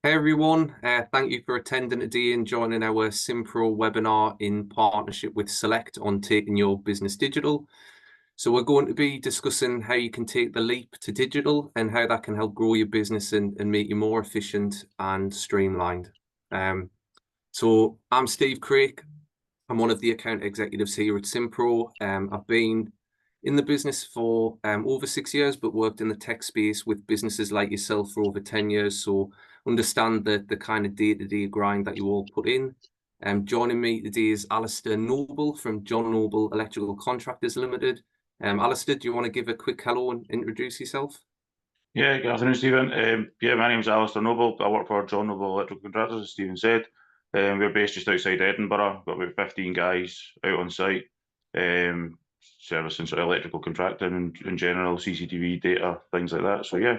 Hey everyone, thank you for attending today and joining our Simpro webinar in partnership with Select on taking your business digital. So we're going to be discussing how you can take the leap to digital and how that can help grow your business and make you more efficient and streamlined. So I'm Steve Craig. I'm one of the account executives here at Simpro. I've been in the business for over 6 years, but worked in the tech space with businesses like yourself for over 10 years. So understand the kind of day-to-day grind that you all put in. Joining me today is Alasdair Noble from Noble Electrical Ltd. Alasdair, do you want to give a quick hello and introduce yourself? Yeah, good afternoon, Stephen. My name is Alasdair Noble. I work for Noble Electrical Contractors, as Stephen said. We're based just outside Edinburgh. Got about 15 guys out on site, servicing sort of electrical contracting and in general, CCTV data, things like that. So yeah,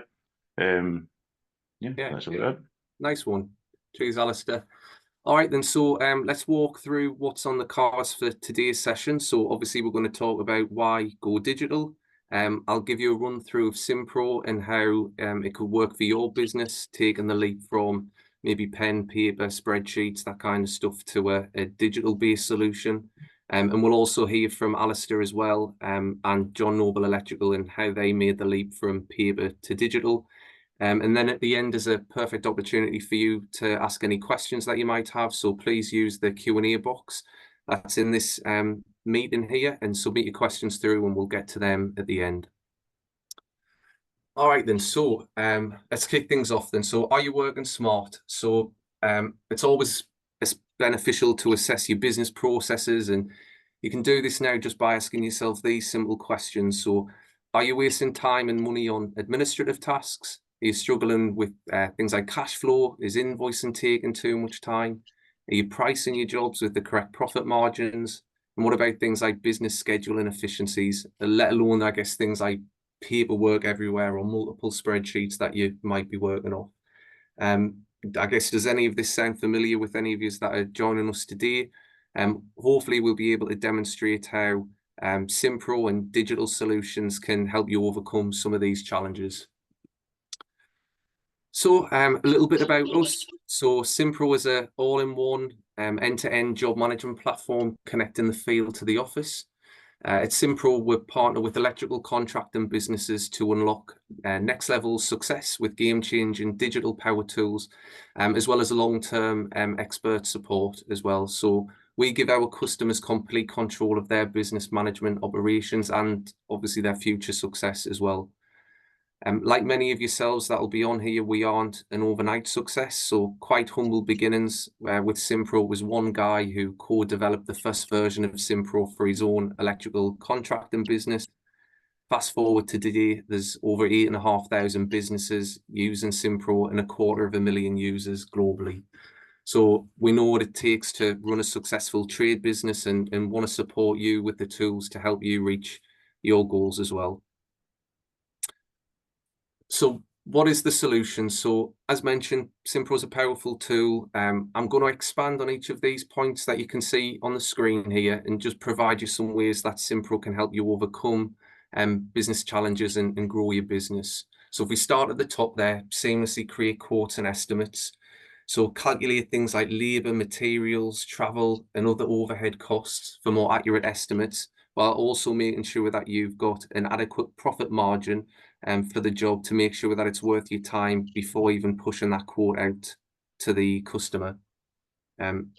that's about it. Nice one. Cheers, Alasdair. All right, then. So let's walk through what's on the cards for today's session. So obviously we're going to talk about why go digital. I'll give you a run through of Simpro and how it could work for your business, taking the leap from maybe pen, paper, spreadsheets, that kind of stuff to a digital-based solution. And we'll also hear from Alasdair as well and Noble Electrical and how they made the leap from paper to digital. And then at the end is a perfect opportunity for you to ask any questions that you might have. So please use the Q&A box that's in this meeting here and submit your questions through and we'll get to them at the end. All right, then. So let's kick things off then. So are you working smart? So it's beneficial to assess your business processes, and you can do this now just by asking yourself these simple questions. So are you wasting time and money on administrative tasks? Are you struggling with things like cash flow? Is invoicing taking too much time? Are you pricing your jobs with the correct profit margins? And what about things like business scheduling efficiencies, let alone, I guess, things like paperwork everywhere or multiple spreadsheets that you might be working off? I guess, does any of this sound familiar with any of you that are joining us today? Hopefully we'll be able to demonstrate how Simpro and digital solutions can help you overcome some of these challenges. So a little bit about us. So Simpro is an all-in-one end-to-end job management platform connecting the field to the office. At Simpro, we partner with electrical contracting businesses to unlock next level success with game-changing digital power tools, as well as long-term expert support as well. So we give our customers complete control of their business management operations and obviously their future success as well. Like many of yourselves that will be on here, we aren't an overnight success. So quite humble beginnings with Simpro was one guy who co-developed the first version of Simpro for his own electrical contracting business. Fast forward to today, there's over 8,500 businesses using Simpro and 250,000 users globally. So we know what it takes to run a successful trade business and want to support you with the tools to help you reach your goals as well. So what is the solution? So as mentioned, Simpro is a powerful tool. I'm going to expand on each of these points that you can see on the screen here and just provide you some ways that Simpro can help you overcome business challenges and grow your business. So if we start at the top there, seamlessly create quotes and estimates. So calculate things like labor, materials, travel, and other overhead costs for more accurate estimates, while also making sure that you've got an adequate profit margin for the job to make sure that it's worth your time before even pushing that quote out to the customer.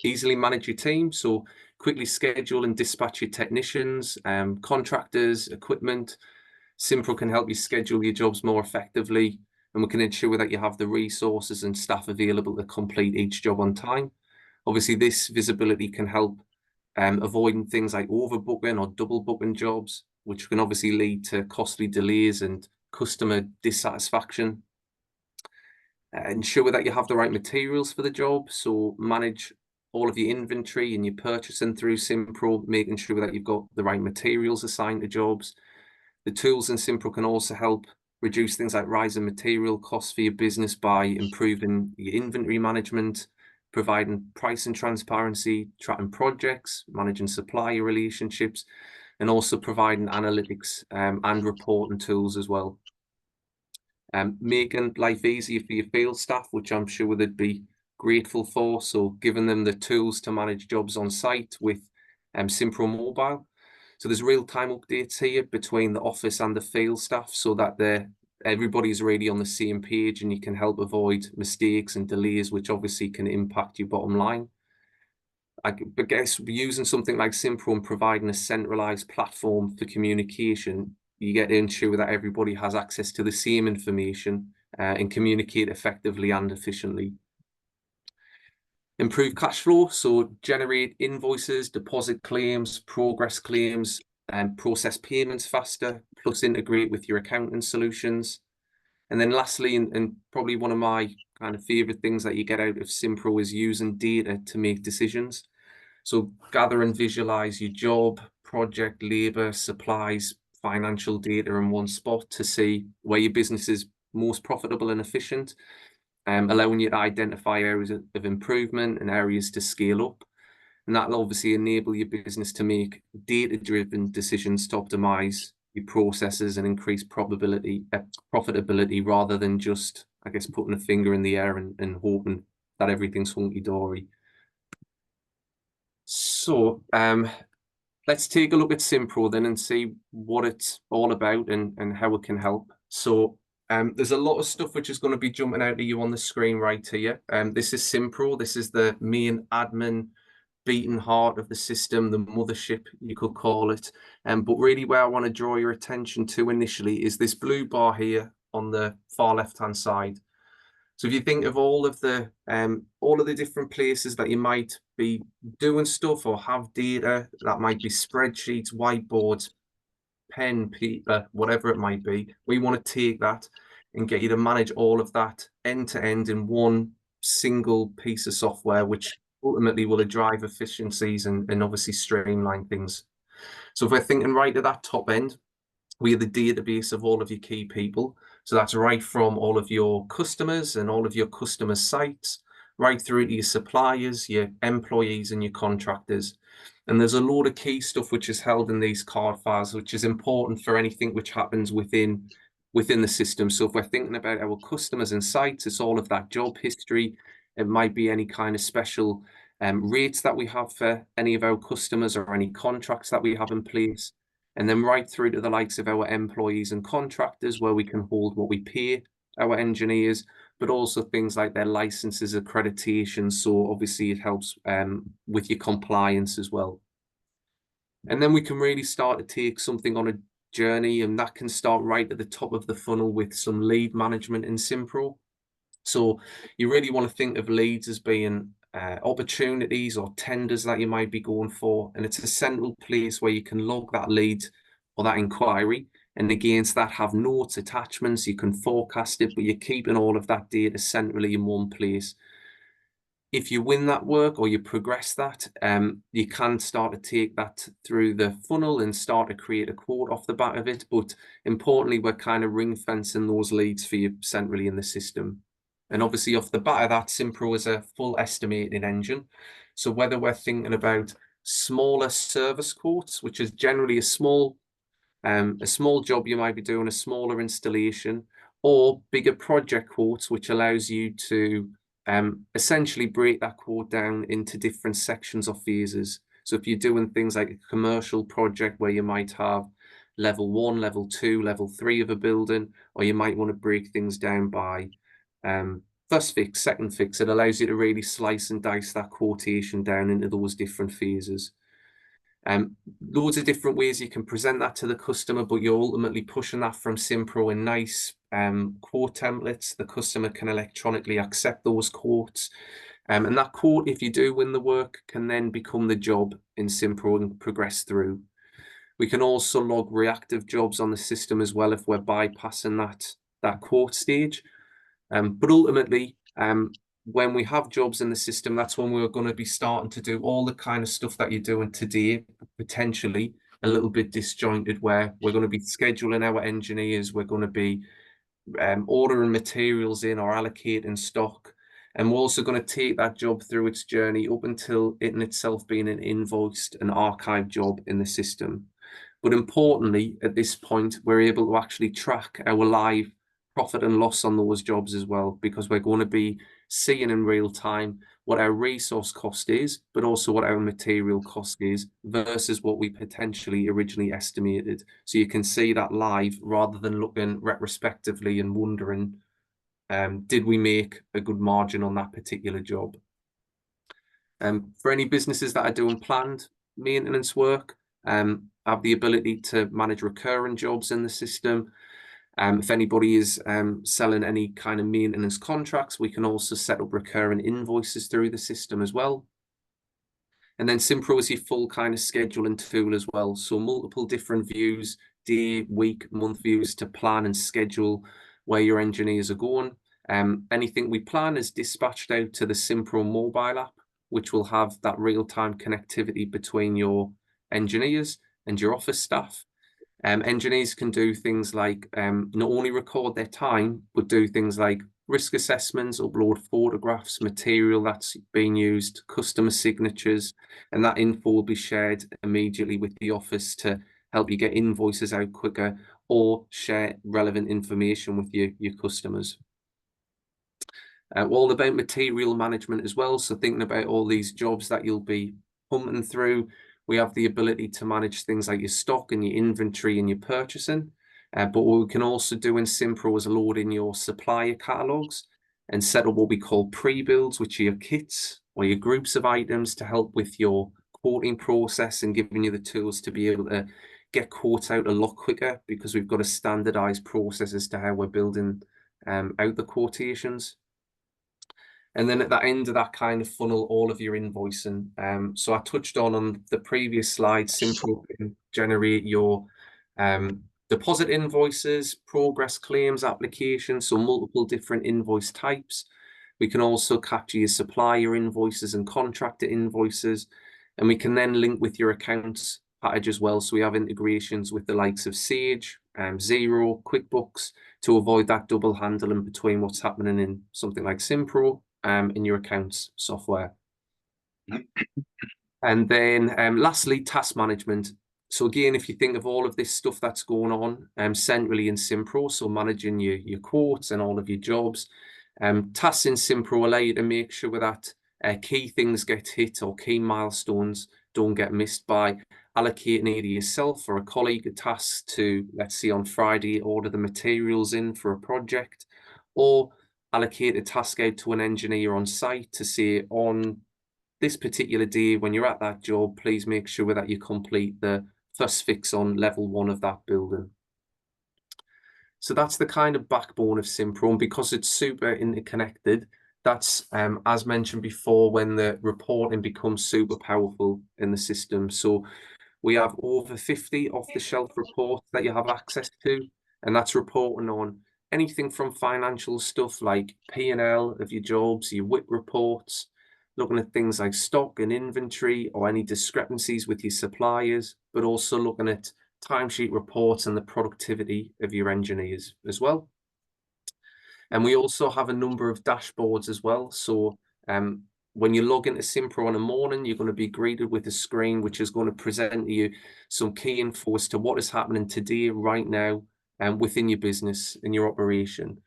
Easily manage your team, so quickly schedule and dispatch your technicians, contractors, equipment. Simpro can help you schedule your jobs more effectively, and we can ensure that you have the resources and staff available to complete each job on time. Obviously, this visibility can help avoiding things like overbooking or double booking jobs, which can obviously lead to costly delays and customer dissatisfaction. Ensure that you have the right materials for the job, so manage all of your inventory and your purchasing through Simpro, making sure that you've got the right materials assigned to jobs. The tools in Simpro can also help reduce things like rising material costs for your business by improving your inventory management, providing pricing transparency, tracking projects, managing supplier relationships, and also providing analytics and reporting tools as well. making life easier for your field staff, which I'm sure they'd be grateful for. So giving them the tools to manage jobs on site with Simpro Mobile. So there's real-time updates here between the office and the field staff so that everybody's really on the same page and you can help avoid mistakes and delays, which obviously can impact your bottom line. I guess using something like Simpro and providing a centralized platform for communication, you get to ensure that everybody has access to the same information and communicate effectively and efficiently. Improve cash flow, so generate invoices, deposit claims, progress claims, and process payments faster, plus integrate with your accounting solutions. And then lastly, and probably one of my kind of favorite things that you get out of Simpro is using data to make decisions. So gather and visualize your job, project, labor, supplies, financial data in one spot to see where your business is most profitable and efficient, allowing you to identify areas of improvement and areas to scale up. And that'll obviously enable your business to make data-driven decisions to optimize your processes and increase profitability rather than just, I guess, putting a finger in the air and hoping that everything's hunky-dory. So let's take a look at Simpro then and see what it's all about and how it can help. So there's a lot of stuff which is going to be jumping out at you on the screen right here. This is Simpro. This is the main admin beating heart of the system, the mothership, you could call it. But really where I want to draw your attention to initially is this blue bar here on the far left-hand side. So if you think of all of the different places that you might be doing stuff or have data, that might be spreadsheets, whiteboards, pen, paper, whatever it might be, we want to take that and get you to manage all of that end to end in one single piece of software, which ultimately will drive efficiencies and obviously streamline things. So if we're thinking right at that top end, we are the database of all of your key people. So that's right from all of your customers and all of your customer sites, right through to your suppliers, your employees and your contractors. And there's a load of key stuff which is held in these card files, which is important for anything which happens within the system. So if we're thinking about our customers and sites, it's all of that job history. It might be any kind of special rates that we have for any of our customers or any contracts that we have in place. And then right through to the likes of our employees and contractors, where we can hold what we pay our engineers, but also things like their licenses, accreditation. So obviously it helps with your compliance as well. And then we can really start to take something on a journey, and that can start right at the top of the funnel with some lead management in Simpro. So you really want to think of leads as being opportunities or tenders that you might be going for, and it's a central place where you can log that lead or that inquiry, and against that have notes, attachments, you can forecast it, but you're keeping all of that data centrally in one place. If you win that work or you progress that, you can start to take that through the funnel and start to create a quote off the back of it. But importantly, we're kind of ring fencing those leads for you centrally in the system. And obviously off the back of that, Simpro is a full estimating engine. So whether we're thinking about smaller service quotes, which is generally a small job you might be doing, a smaller installation, or bigger project quotes, which allows you to essentially break that quote down into different sections or phases. So if you're doing things like a commercial project where you might have level 1, level 2, level 3 of a building, or you might want to break things down by first fix, second fix, it allows you to really slice and dice that quotation down into those different phases. Loads of different ways you can present that to the customer, but you're ultimately pushing that from Simpro in nice quote templates. The customer can electronically accept those quotes. And that quote, if you do win the work, can then become the job in Simpro and progress through. We can also log reactive jobs on the system as well if we're bypassing that quote stage. But ultimately, when we have jobs in the system, that's when we're going to be starting to do all the kind of stuff that you're doing today, potentially a little bit disjointed, where we're going to be scheduling our engineers, we're going to be ordering materials in or allocating stock. And we're also going to take that job through its journey up until it in itself being an invoiced and archived job in the system. But importantly, at this point, we're able to actually track our live profit and loss on those jobs as well, because we're going to be seeing in real time what our resource cost is, but also what our material cost is versus what we potentially originally estimated. So you can see that live rather than looking retrospectively and wondering, did we make a good margin on that particular job? For any businesses that are doing planned maintenance work, have the ability to manage recurring jobs in the system. If anybody is selling any kind of maintenance contracts, we can also set up recurring invoices through the system as well. And then Simpro is your full kind of scheduling tool as well. So multiple different views, day, week, month views to plan and schedule where your engineers are going. Anything we plan is dispatched out to the Simpro mobile app, which will have that real-time connectivity between your engineers and your office staff. Engineers can do things like not only record their time, but do things like risk assessments, upload photographs, material that's being used, customer signatures, and that info will be shared immediately with the office to help you get invoices out quicker or share relevant information with your customers. We're all about material management as well. So thinking about all these jobs that you'll be pumping through, we have the ability to manage things like your stock and your inventory and your purchasing. But what we can also do in Simpro is load in your supplier catalogs and set up what we call pre-builds, which are your kits or your groups of items to help with your quoting process and giving you the tools to be able to get quotes out a lot quicker, because we've got a standardized process as to how we're building out the quotations. And then at the end of that kind of funnel, all of your invoicing. So I touched on the previous slide, Simpro can generate your deposit invoices, progress claims applications, so multiple different invoice types. We can also capture your supplier invoices and contractor invoices, and we can then link with your accounts package as well. So we have integrations with the likes of Sage, Xero, QuickBooks to avoid that double handling between what's happening in something like Simpro in your accounts software. And then lastly, task management. So again, if you think of all of this stuff that's going on centrally in Simpro, so managing your quotes and all of your jobs, tasks in Simpro allow you to make sure that key things get hit or key milestones don't get missed by allocating either yourself or a colleague a task to, let's say on Friday, order the materials in for a project, or allocate a task out to an engineer on site to say, on this particular day when you're at that job, please make sure that you complete the first fix on level 1 of that building. So that's the kind of backbone of Simpro, and because it's super interconnected, that's as mentioned before, when the reporting becomes super powerful in the system. So we have over 50 off-the-shelf reports that you have access to, and that's reporting on anything from financial stuff like P&L of your jobs, your WIP reports, looking at things like stock and inventory or any discrepancies with your suppliers, but also looking at timesheet reports and the productivity of your engineers as well. And we also have a number of dashboards as well. So when you log into Simpro in the morning, you're going to be greeted with a screen which is going to present to you some key info as to what is happening today, right now, within your business, in your operation.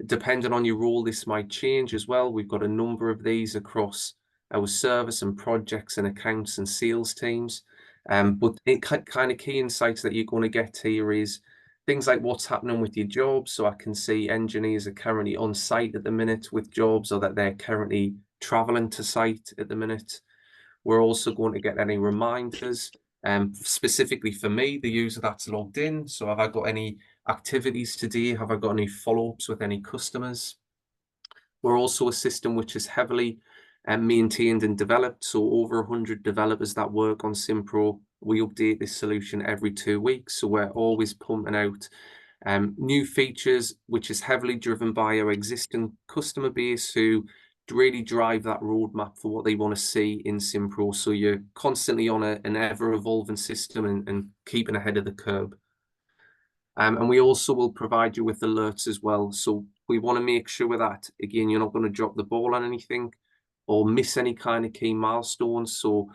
Depending on your role, this might change as well. We've got a number of these across our service and projects and accounts and sales teams. But kind of key insights that you're going to get here is things like what's happening with your jobs. So I can see engineers are currently on site at the minute with jobs, or that they're currently traveling to site at the minute. We're also going to get any reminders, specifically for me, the user that's logged in. So have I got any activities today? Have I got any follow-ups with any customers? We're also a system which is heavily maintained and developed. So over 100 developers that work on Simpro. We update this solution every 2 weeks. So we're always pumping out new features, which is heavily driven by our existing customer base who really drive that roadmap for what they want to see in Simpro. So you're constantly on an ever-evolving system and keeping ahead of the curve. And we also will provide you with alerts as well. So we want to make sure that, again, you're not going to drop the ball on anything or miss any kind of key milestones. So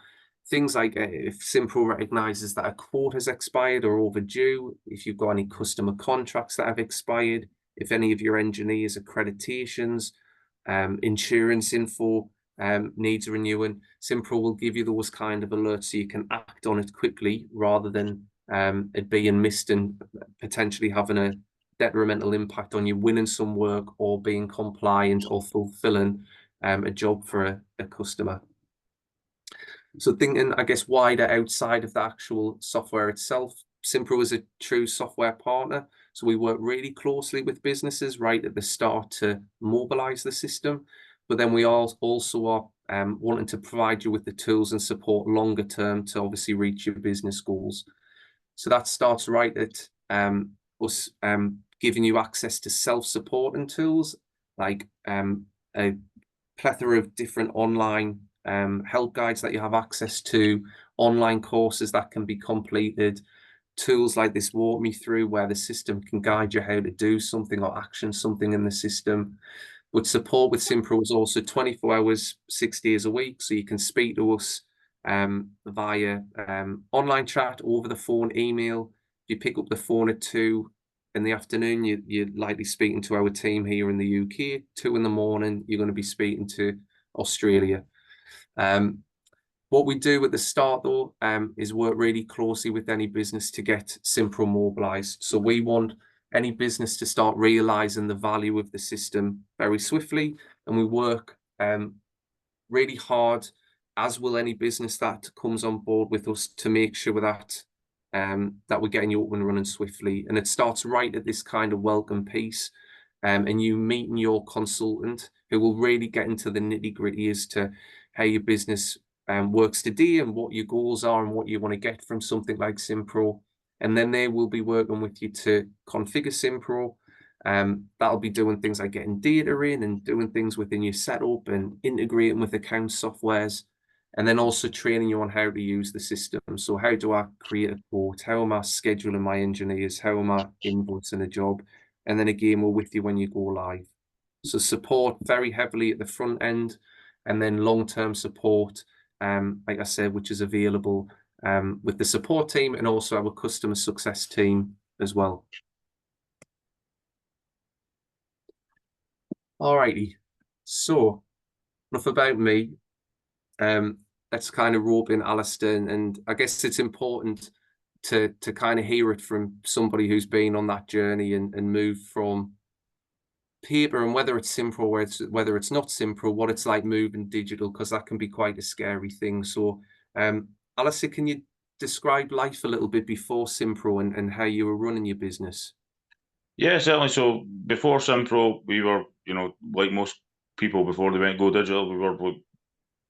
things like if Simpro recognizes that a quote has expired or overdue, if you've got any customer contracts that have expired, if any of your engineers' accreditations, insurance info needs renewing, Simpro will give you those kind of alerts so you can act on it quickly rather than it being missed and potentially having a detrimental impact on you winning some work or being compliant or fulfilling a job for a customer. So thinking, I guess, wider outside of the actual software itself, Simpro is a true software partner. So we work really closely with businesses right at the start to mobilize the system. But then we also are wanting to provide you with the tools and support longer term to obviously reach your business goals. So that starts right at us giving you access to self-supporting tools like a plethora of different online help guides that you have access to, online courses that can be completed, tools like this walk me through where the system can guide you how to do something or action something in the system. But support with Simpro is also 24 hours, 6 days a week. So you can speak to us via online chat, over the phone, email. If you pick up the phone at 2 in the afternoon, you're likely speaking to our team here in the UK. 2 in the morning, you're going to be speaking to Australia. What we do at the start, though, is work really closely with any business to get Simpro mobilized. So we want any business to start realizing the value of the system very swiftly, and we work really hard, as will any business that comes on board with us, to make sure that that we're getting you up and running swiftly. And it starts right at this kind of welcome piece, and you meeting your consultant who will really get into the nitty-gritty as to how your business works today and what your goals are and what you want to get from something like Simpro. And then they will be working with you to configure Simpro. That'll be doing things like getting data in and doing things within your setup and integrating with account softwares, and then also training you on how to use the system. So how do I create a quote? How am I scheduling my engineers? How am I invoicing a job? And then again, we're with you when you go live. So support very heavily at the front end, and then long-term support, like I said, which is available with the support team and also our customer success team as well. Alrighty, so enough about me. Let's kind of rope in Alasdair, and I guess it's important to kind of hear it from somebody who's been on that journey and moved from paper, and whether it's Simpro or whether it's not Simpro, what it's like moving digital, because that can be quite a scary thing. So Alasdair, can you describe life a little bit before Simpro and how you were running your business? Yeah, certainly. So before Simpro, we were, like most people before they went go digital, we were with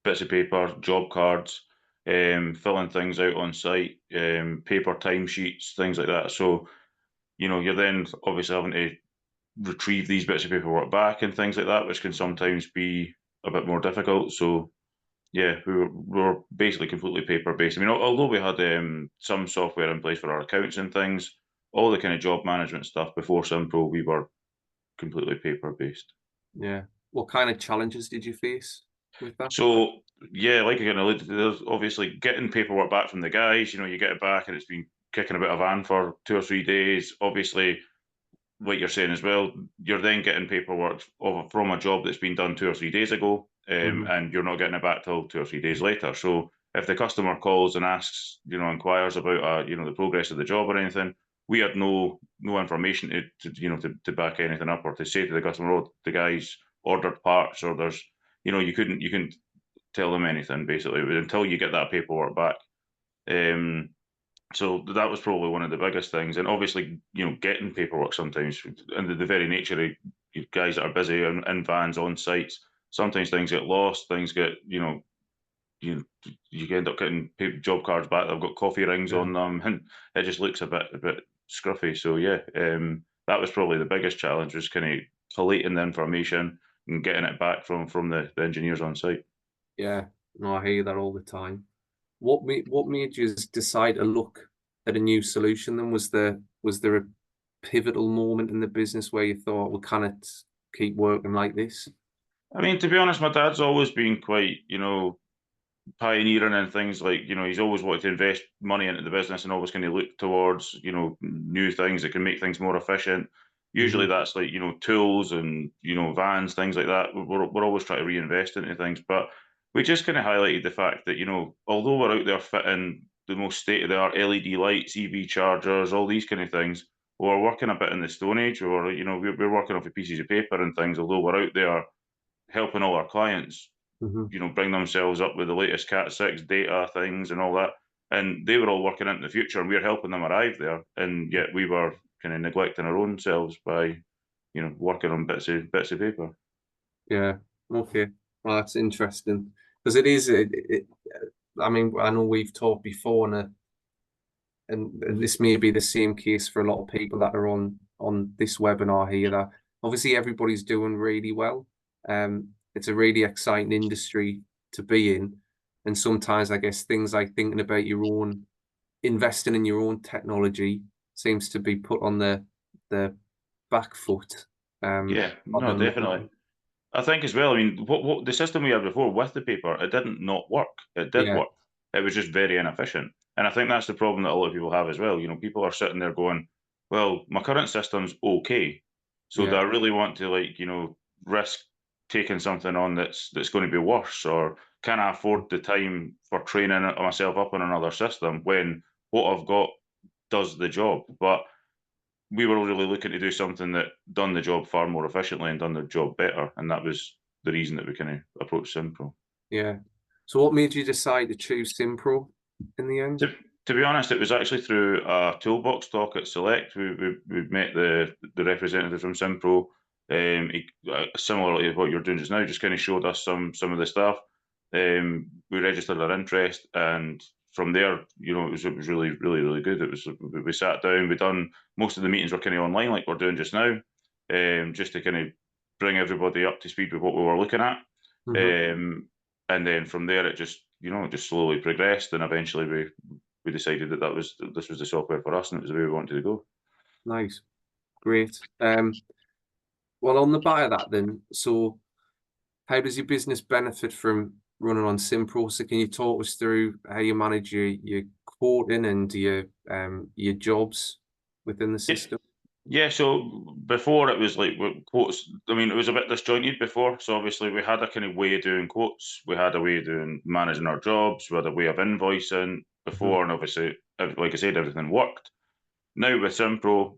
bits of paper, job cards, filling things out on site, paper timesheets, things like that. So, you're then obviously having to retrieve these bits of paperwork back and things like that, which can sometimes be a bit more difficult. So, yeah, we were basically completely paper-based. I mean, although we had some software in place for our accounts and things, all the kind of job management stuff before Simpro, we were completely paper-based. Yeah. What kind of challenges did you face with that? So, yeah, like again, there's obviously getting paperwork back from the guys. You get it back and it's been kicking a bit of van for 2 or 3 days. Obviously, like you're saying as well, you're then getting paperwork from a job that's been done 2 or 3 days ago, and you're not getting it back till 2 or 3 days later. So if the customer calls and asks, inquires about, the progress of the job or anything, we had no information to back anything up or to say to the customer, oh, the guys ordered parts, or there's, you couldn't tell them anything basically until you get that paperwork back. So that was probably one of the biggest things. And obviously, getting paperwork sometimes, and the very nature of guys that are busy in vans on sites, sometimes things get lost, things get, you end up getting job cards back that have got coffee rings on them, and it just looks a bit scruffy. So yeah, that was probably the biggest challenge, was kind of collating the information and getting it back from the engineers on site. Yeah, no, I hear that all the time. What made you decide to look at a new solution then? Was there a pivotal moment in the business where you thought, we can't keep working like this? I mean, to be honest, my dad's always been quite, pioneering in things like, he's always wanted to invest money into the business and always kind of look towards, new things that can make things more efficient. Usually that's like, tools and, vans, things like that. We're always trying to reinvest into things, but we just kind of highlighted the fact that, although we're out there fitting the most state-of-the-art LED lights, EV chargers, all these kind of things, we're working a bit in the Stone Age, or, we're working off of pieces of paper and things, although we're out there helping all our clients, bring themselves up with the latest Cat 6 data things and all that. And they were all working into the future, and we were helping them arrive there. And yet we were kind of neglecting our own selves by, working on bits of paper. Yeah. Okay. Well, that's interesting because it is. I mean, I know we've talked before, and this may be the same case for a lot of people that are on this webinar here. That obviously everybody's doing really well. It's a really exciting industry to be in, and sometimes I guess things like thinking about investing in your own technology seems to be put on the back foot. Yeah, no, definitely. I think as well, I mean, what the system we had before with the paper, it didn't not work. It did work. It was just very inefficient. And I think that's the problem that a lot of people have as well. People are sitting there going, well, my current system's okay. So do I really want to risk taking something on that's going to be worse? Or can I afford the time for training myself up on another system when what I've got does the job? But we were really looking to do something that done the job far more efficiently and done the job better. And that was the reason that we kind of approached Simpro. Yeah. So what made you decide to choose Simpro in the end? To be honest, it was actually through a toolbox talk at Select. We met the representative from Simpro. Similarly to what you're doing just now, just kind of showed us some of the stuff. We registered our interest, and from there, it was really, really, really good. We sat down, we done most of the meetings were kind of online, like we're doing just now, just to kind of bring everybody up to speed with what we were looking at. And then from there, it just slowly progressed, and eventually we decided that this was the software for us, and it was the way we wanted to go. Nice, great. Well, on the back of that, then, so how does your business benefit from running on Simpro? So can you talk us through how you manage your quoting and your jobs within the system? Yeah, so before it was like quotes. I mean, it was a bit disjointed before. So obviously we had a kind of way of doing quotes. We had a way of doing managing our jobs. We had a way of invoicing before, and obviously, like I said, everything worked. Now with Simpro,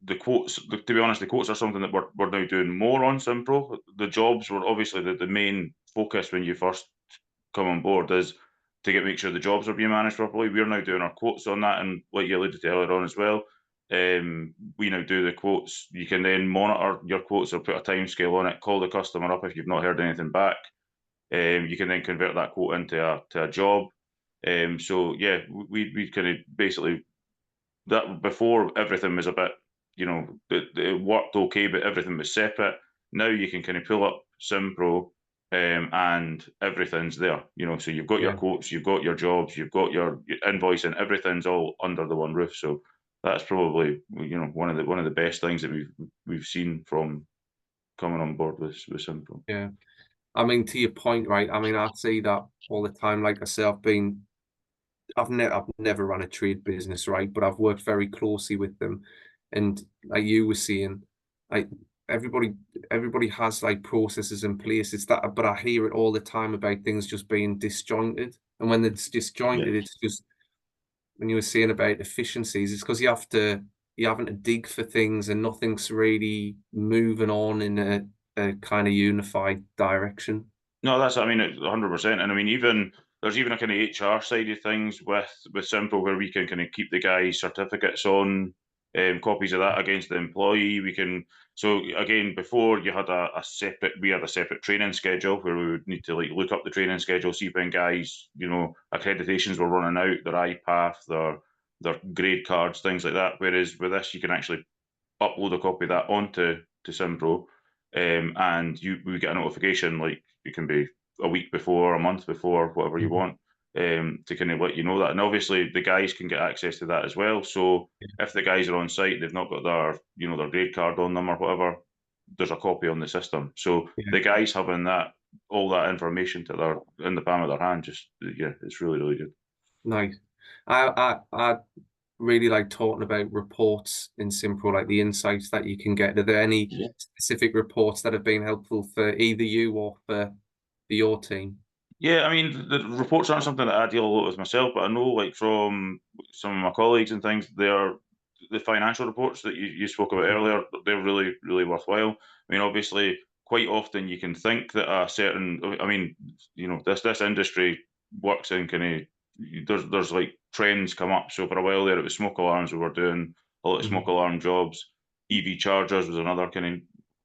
the quotes, to be honest, the quotes are something that we're now doing more on Simpro. The jobs were obviously the main focus when you first come on board is to make sure the jobs are being managed properly. We're now doing our quotes on that, and like you alluded to earlier on as well, we now do the quotes. You can then monitor your quotes or put a time scale on it, call the customer up if you've not heard anything back. You can then convert that quote into a job. So yeah, we kind of basically that before everything was a bit, it worked okay, but everything was separate. Now you can kind of pull up Simpro, and everything's there. So you've got your quotes, you've got your jobs, you've got your invoicing, everything's all under the one roof. So that's probably one of the best things that we've seen from coming on board with Simpro. Yeah, I mean, to your point, right? I mean, I see that all the time. Like I say, I've never run a trade business, right? But I've worked very closely with them, and like you were saying, like everybody has like processes in place. It's that, but I hear it all the time about things just being disjointed, and when it's disjointed, it's just when you were saying about efficiencies, it's because you're having to dig for things, and nothing's really moving on in a kind of unified direction. No, that's, I mean, 100%. And I mean, there's even a kind of HR side of things with Simpro where we can kind of keep the guys' certificates on, copies of that against the employee. So again, before we had a separate training schedule where we would need to look up the training schedule, see when guys, accreditations were running out, their IPAth, their grade cards, things like that. Whereas with this, you can actually upload a copy of that onto Simpro, and we get a notification, like it can be a week before, a month before, whatever you want, to kind of let you know that. And obviously the guys can get access to that as well. So if the guys are on site, they've not got their grade card on them or whatever, there's a copy on the system. So the guys having all that information in the palm of their hand, it's really, really good. Nice. I really like talking about reports in Simpro, like the insights that you can get. Are there any specific reports that have been helpful for either you or for your team? Yeah, I mean, the reports aren't something that I deal a lot with myself, but I know, like, from some of my colleagues and things, the financial reports that you spoke about earlier, they're really, really worthwhile. I mean, obviously, quite often you can think that a certain, I mean, you know, this industry works in kind of, there's like trends come up. So for a while there, it was smoke alarms. We were doing a lot of smoke alarm jobs. EV chargers was another kind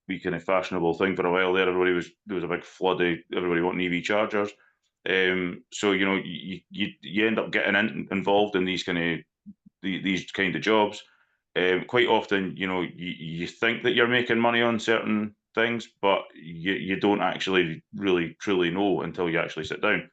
of fashionable thing for a while there. There was a big flood of everybody wanting EV chargers. So you know, you end up getting involved in these kind of jobs. Quite often, you know, you think that you're making money on certain things, but you don't actually really truly know until you actually sit down.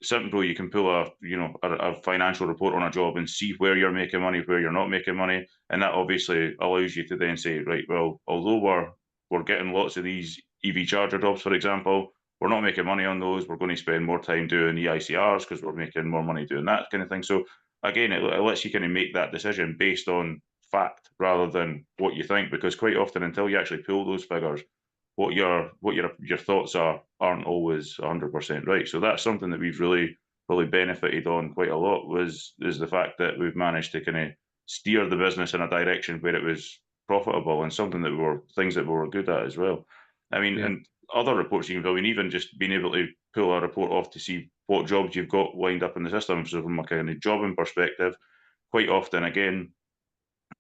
Simpro, you can pull a financial report on a job and see where you're making money, where you're not making money, and that obviously allows you to then say, right, well, although we're getting lots of these EV charger jobs, for example, we're not making money on those. We're going to spend more time doing EICRs because we're making more money doing that kind of thing. So again, it lets you kind of make that decision based on fact rather than what you think, because quite often until you actually pull those figures, what your thoughts aren't always 100% right. So that's something that we've really benefited on quite a lot, is the fact that we've managed to kind of steer the business in a direction where it was profitable, and something that things that we were good at as well. I mean, and other reports you can fill in, even just being able to pull a report off to see what jobs you've got lined up in the system. So from a kind of jobbing perspective, quite often, again,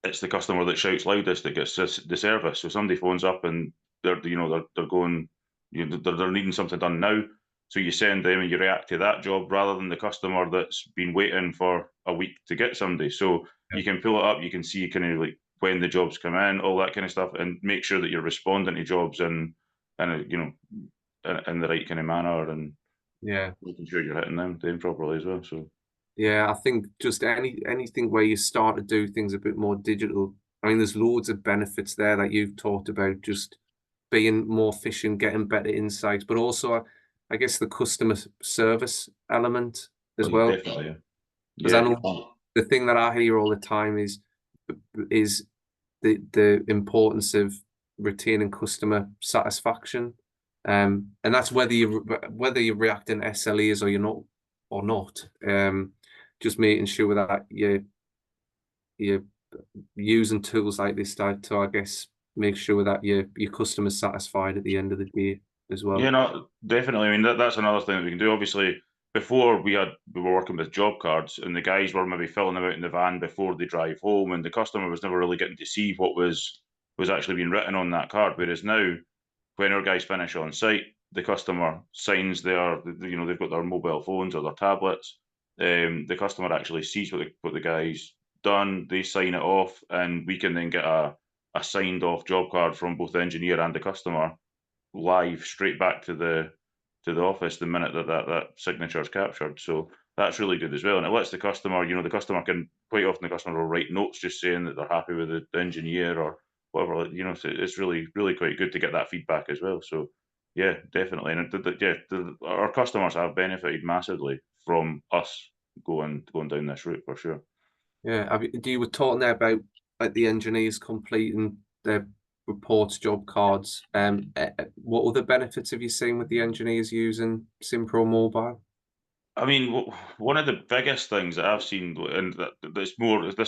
it's the customer that shouts loudest that gets the service. So somebody phones up and they're going, you know, they're needing something done now. So you send them and you react to that job rather than the customer that's been waiting for a week to get somebody. So you can pull it up, you can see kind of like when the jobs come in, all that kind of stuff, and make sure that you're responding to jobs in the right kind of manner, and making sure you're hitting them properly as well. So yeah, I think just anything where you start to do things a bit more digital. I mean, there's loads of benefits there that you've talked about, just being more efficient, getting better insights, but also, I guess, the customer service element as well. definitely, Because I know the thing that I hear all the time is the importance of retaining customer satisfaction, and that's whether you're reacting SLAs or you're not or not. Just making sure that you're using tools like this to, I guess, make sure that your customer's satisfied at the end of the day as well. Yeah, no, definitely. I mean, that's another thing that we can do. Obviously, before we were working with job cards, and the guys were maybe filling them out in the van before they drive home, and the customer was never really getting to see what was actually being written on that card. Whereas now, when our guys finish on site, the customer signs they've got their mobile phones or their tablets. The customer actually sees what the guy's done. They sign it off, and we can then get a signed off job card from both the engineer and the customer live straight back to the office the minute that signature is captured. So that's really good as well, and it lets the customer, the customer can, quite often the customer will write notes just saying that they're happy with the engineer or whatever. So it's really quite good to get that feedback as well. So yeah, definitely, and our customers have benefited massively from us going down this route for sure. Yeah, you were talking there about like the engineers completing their reports, job cards. What other benefits have you seen with the engineers using Simpro Mobile? I mean, one of the biggest things that I've seen, and this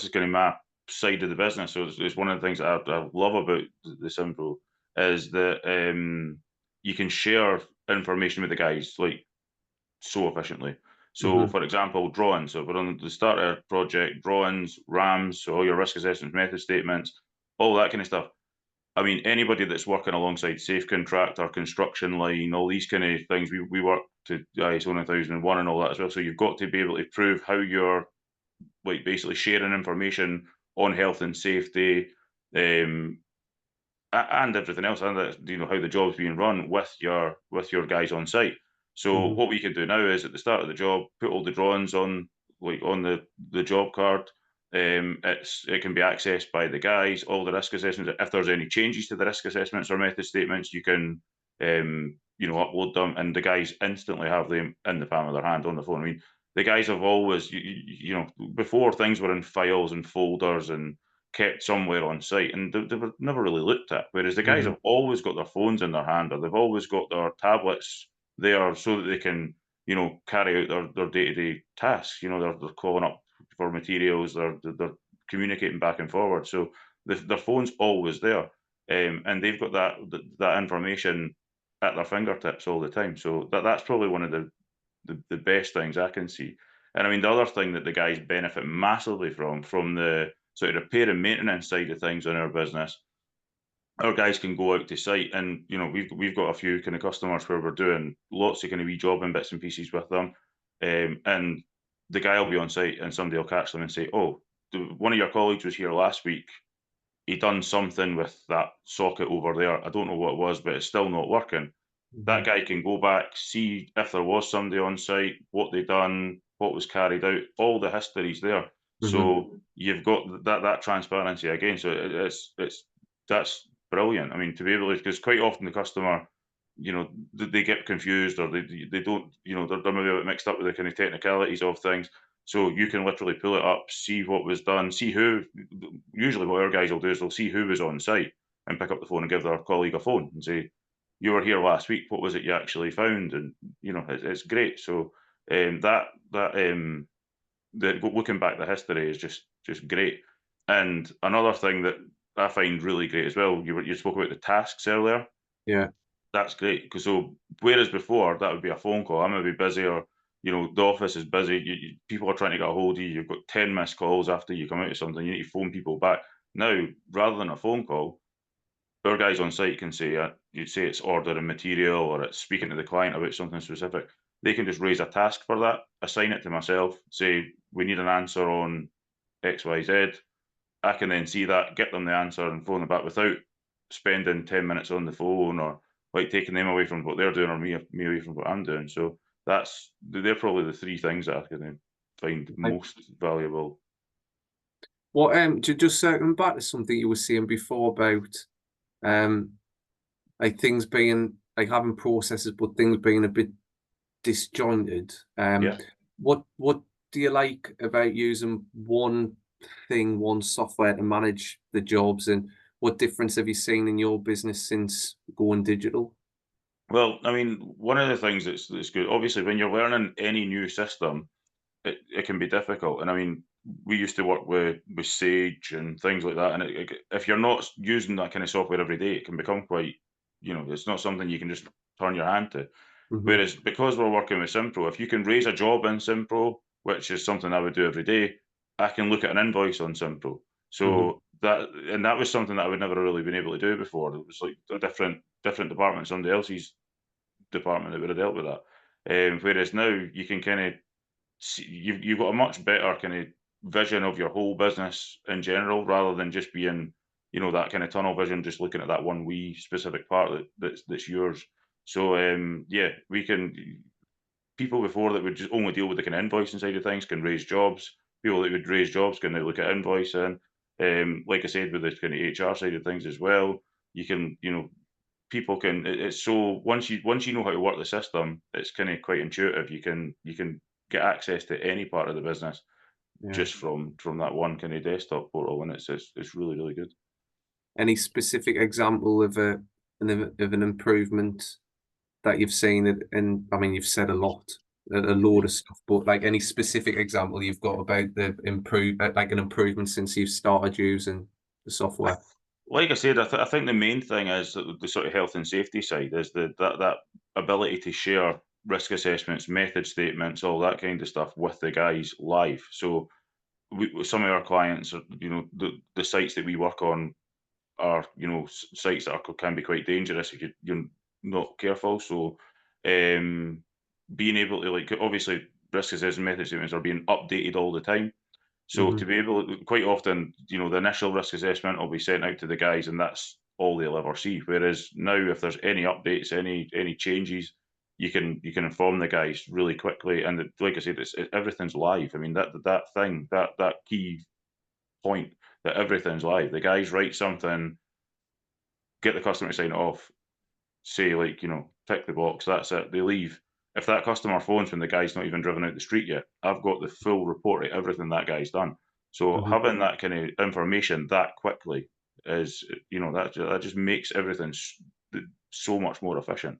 is kind of my side of the business, so it's one of the things that I love about the Simpro, is that you can share information with the guys like so efficiently. So, for example, drawings. So, we're on the start of a project, drawings, RAMs, so all your risk assessments, method statements, all that kind of stuff. I mean, anybody that's working alongside Safe Contractor, Construction Line, all these kind of things, we work to ISO 9001 and all that as well. So you've got to be able to prove how you're like basically sharing information on health and safety, and everything else, and how the job's being run with your guys on site. So what we can do now is at the start of the job, put all the drawings on the job card. It can be accessed by the guys, all the risk assessments. If there's any changes to the risk assessments or method statements, you can upload them, and the guys instantly have them in the palm of their hand on the phone. I mean, the guys have always, you know, before things were in files and folders and kept somewhere on site, and they were never really looked at. Whereas the guys have always got their phones in their hand, or they've always got their tablets there so that they can, you know, carry out their day-to-day tasks. You know, they're calling up for materials, they're communicating back and forward. So their phone's always there, and they've got that information at their fingertips all the time. So that's probably one of the best things I can see. And I mean, the other thing that the guys benefit massively from the sort of repair and maintenance side of things in our business, our guys can go out to site, and you know, we've got a few kind of customers where we're doing lots of kind of wee job and bits and pieces with them, and the guy will be on site and somebody will catch them and say, oh, one of your colleagues was here last week, he done something with that socket over there, I don't know what it was, but it's still not working. That guy can go back, see if there was somebody on site, what they done, what was carried out, all the history's there. So you've got that transparency again. So it's that's brilliant. I mean, to be able to, because quite often the customer, you know, they get confused, or they don't, you know, they're maybe a bit mixed up with the kind of technicalities of things. So you can literally pull it up, see what was done, see who. Usually, what our guys will do is they'll see who was on site and pick up the phone and give their colleague a phone and say, you were here last week, what was it you actually found? And you know, it's great. So looking back the history is just great. And another thing that I find really great as well, you spoke about the tasks earlier. Yeah. That's great, because so whereas before that would be a phone call, I'm gonna be busy, or you know, the office is busy, people are trying to get a hold of you, you've got 10 missed calls after you come out of something, you need to phone people back. Now, rather than a phone call, our guys on site can say, you'd say it's ordering material or it's speaking to the client about something specific. They can just raise a task for that, assign it to myself, say, we need an answer on XYZ. I can then see that, get them the answer and phone them back without spending 10 minutes on the phone, or like taking them away from what they're doing, or me away from what I'm doing. So they're probably the three things that I can find most valuable. What just circling back to something you were saying before about like things being like having processes, but things being a bit disjointed. Yeah. What do you like about using one software to manage the jobs, and what difference have you seen in your business since going digital? Well, I mean, one of the things that's good, obviously, when you're learning any new system, it can be difficult. And I mean, we used to work with Sage and things like that. And if you're not using that kind of software every day, it can become quite, you know, it's not something you can just turn your hand to. Whereas because we're working with Simpro, if you can raise a job in Simpro, which is something I would do every day, I can look at an invoice on Simpro. So that was something that I would never really been able to do before. It was like a different department, somebody else's department that would have dealt with that. Whereas now you can kind of see, you've got a much better kind of vision of your whole business in general, rather than just being, you know, that kind of tunnel vision, just looking at that one wee specific part that's yours. So yeah, we can, people before that would just only deal with the kind of invoicing side of things can raise jobs. People that would raise jobs can now look at invoicing. Like I said, with the kind of HR side of things as well, you can, you know, people can. It's so once you know how to work the system, it's kind of quite intuitive. You can get access to any part of the business Yeah. just from that one kind of desktop portal, and it's really good. Any specific example of an improvement that you've seen it? And I mean, you've said a load of stuff, but like any specific example you've got about the like an improvement since you've started using the software? Like I said, I think the main thing is that the sort of health and safety side is that ability to share risk assessments, method statements, all that kind of stuff with the guys live. So some of our clients are, you know, the sites that we work on are, you know, sites that can be quite dangerous if you're not careful. So being able to, like, obviously risk assessment method statements are being updated all the time. So to be able to, quite often, you know, the initial risk assessment will be sent out to the guys, and that's all they'll ever see. Whereas now, if there's any updates, any changes, you can inform the guys really quickly. And like I said, everything's live. I mean, that key point, that everything's live. The guys write something, get the customer to sign it off, say, like, you know, tick the box, that's it. They leave. if that customer phones when the guy's not even driven out the street yet, I've got the full report of everything that guy's done. So having that kind of information that quickly is, that just makes everything so much more efficient.